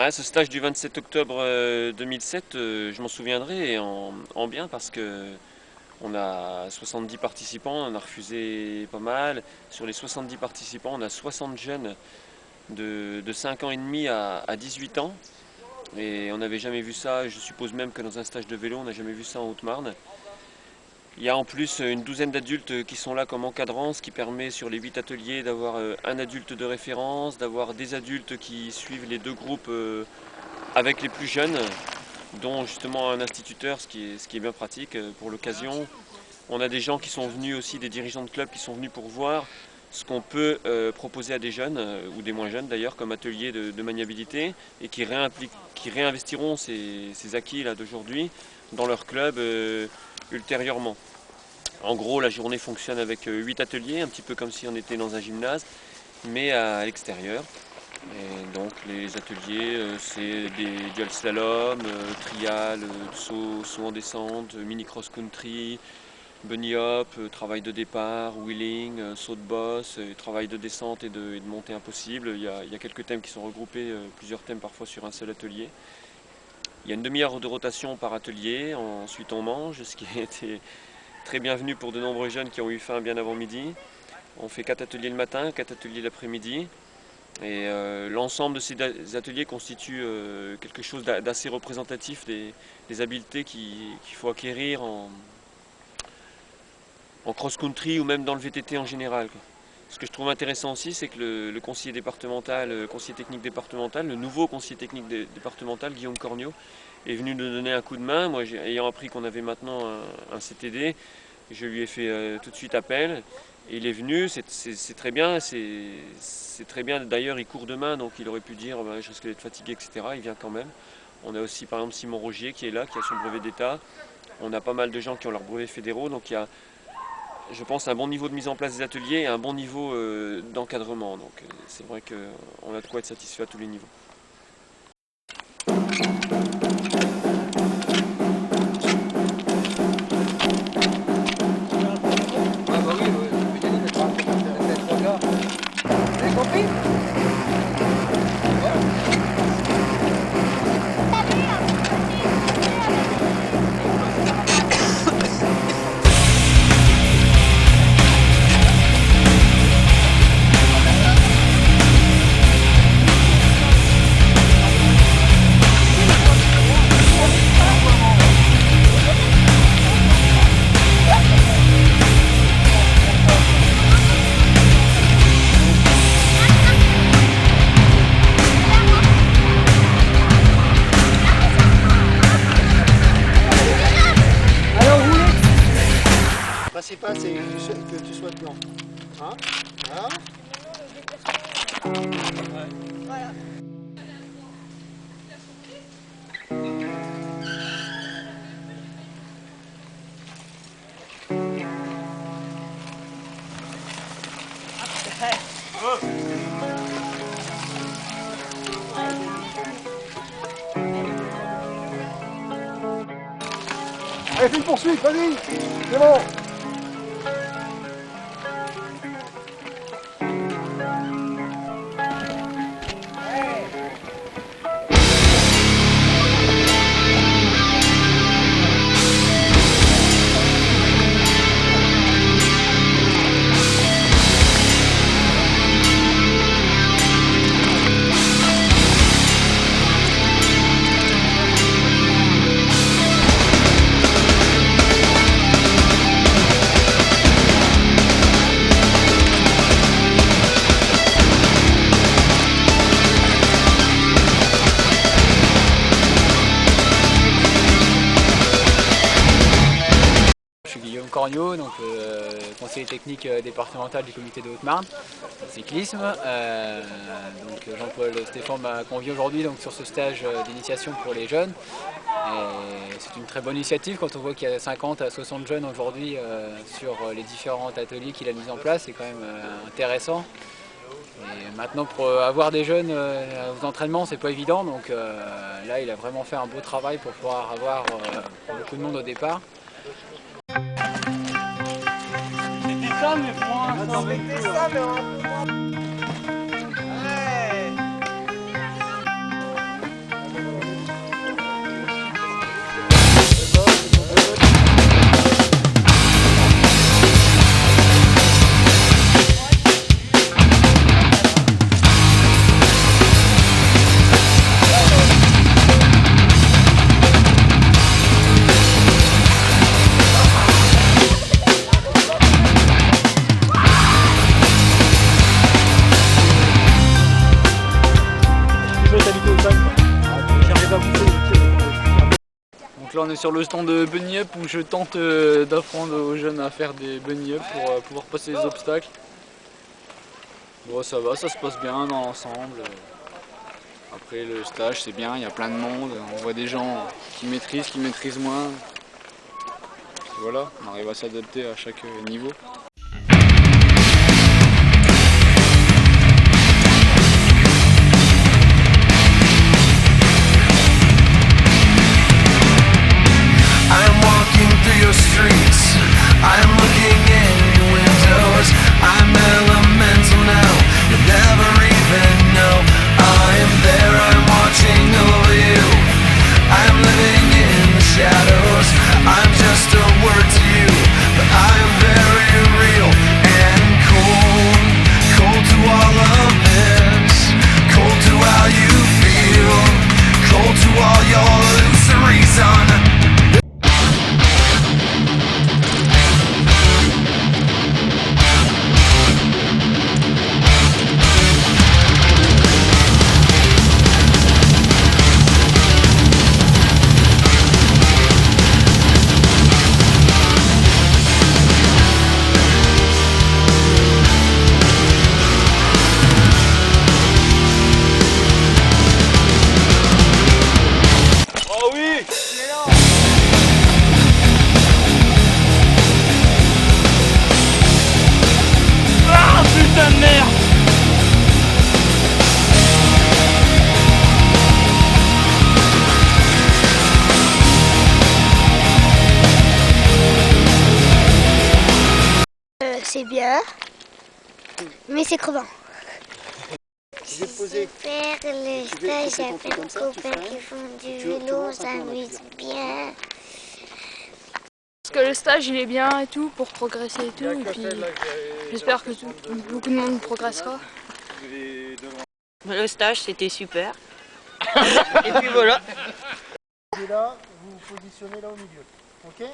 Ah, ce stage du 27 octobre 2007, je m'en souviendrai et en bien parce que on a 70 participants, on a refusé pas mal. Sur les 70 participants, on a 60 jeunes de 5 ans et demi à 18 ans. Et on n'avait jamais vu ça, je suppose même que dans un stage de vélo, on n'a jamais vu ça en Haute-Marne. Il y a en plus une douzaine d'adultes qui sont là comme encadrants, ce qui permet sur les 8 ateliers d'avoir un adulte de référence, d'avoir des adultes qui suivent les deux groupes avec les plus jeunes, dont justement un instituteur, ce qui est bien pratique pour l'occasion. On a des gens qui sont venus aussi, des dirigeants de club qui sont venus pour voir ce qu'on peut proposer à des jeunes, ou des moins jeunes d'ailleurs, comme atelier de maniabilité, et qui réinvestiront ces acquis là d'aujourd'hui dans leur club ultérieurement. En gros, la journée fonctionne avec 8 ateliers, un petit peu comme si on était dans un gymnase, mais à l'extérieur. Et donc les ateliers, c'est des dual slalom, trial, saut en descente, mini cross country, bunny hop, travail de départ, wheeling, saut de boss, travail de descente et de montée impossible. Il y a quelques thèmes qui sont regroupés, plusieurs thèmes parfois sur un seul atelier. Il y a une demi-heure de rotation par atelier, ensuite on mange, ce qui a été très bienvenu pour de nombreux jeunes qui ont eu faim bien avant midi. On fait 4 ateliers le matin, 4 ateliers l'après-midi. Et l'ensemble de ces ateliers constitue quelque chose d'assez représentatif des habiletés qu'il faut acquérir en cross-country ou même dans le VTT en général. Ce que je trouve intéressant aussi, c'est que le conseiller départemental, le conseiller technique départemental, le nouveau conseiller technique départemental, Guillaume Corniot, est venu nous donner un coup de main. Moi, ayant appris qu'on avait maintenant un CTD, je lui ai fait tout de suite appel. Et il est venu, c'est très bien, c'est très bien. D'ailleurs, il court demain, donc il aurait pu dire bah, je risque d'être fatigué, etc. Il vient quand même. On a aussi par exemple Simon Rogier qui est là, qui a son brevet d'État. On a pas mal de gens qui ont leurs brevets fédéraux, donc il y a, je pense, un bon niveau de mise en place des ateliers et un bon niveau d'encadrement. Donc c'est vrai qu'on a de quoi être satisfait à tous les niveaux. Principal, c'est que tu sois dedans. Hein? Voilà. Voilà. Allez, fais une poursuite, vas-y! C'est bon! Guillaume Corniot, donc conseiller technique départemental du comité de Haute-Marne, cyclisme. Donc Jean-Paul Stéphane m'a convié aujourd'hui sur ce stage d'initiation pour les jeunes. C'est une très bonne initiative quand on voit qu'il y a 50 à 60 jeunes aujourd'hui sur les différents ateliers qu'il a mis en place, c'est quand même intéressant. Et maintenant, pour avoir des jeunes aux entraînements, c'est pas évident, donc là il a vraiment fait un beau travail pour pouvoir avoir beaucoup de monde au départ. C'était ça, mais pour un C'était ça, mais là on est sur le stand de bunny up où je tente d'apprendre aux jeunes à faire des bunny up pour pouvoir passer les obstacles. Bon ça va, ça se passe bien dans l'ensemble. Après le stage c'est bien, il y a plein de monde, on voit des gens qui maîtrisent moins. Et voilà, on arrive à s'adapter à chaque niveau. C'est bien, mais c'est crevant. Je vais te poser. Faire le Tu veux stage que c'est avec comme les ça, tu copains ferais? qui font du Tu vélo, on commences un peu dans la s'amuse bien. Parce que le stage il est bien et tout pour progresser et tout, et puis j'espère que beaucoup de monde progressera. Le stage c'était super. Et puis voilà. Et là, vous vous positionnez là au milieu. Ok ?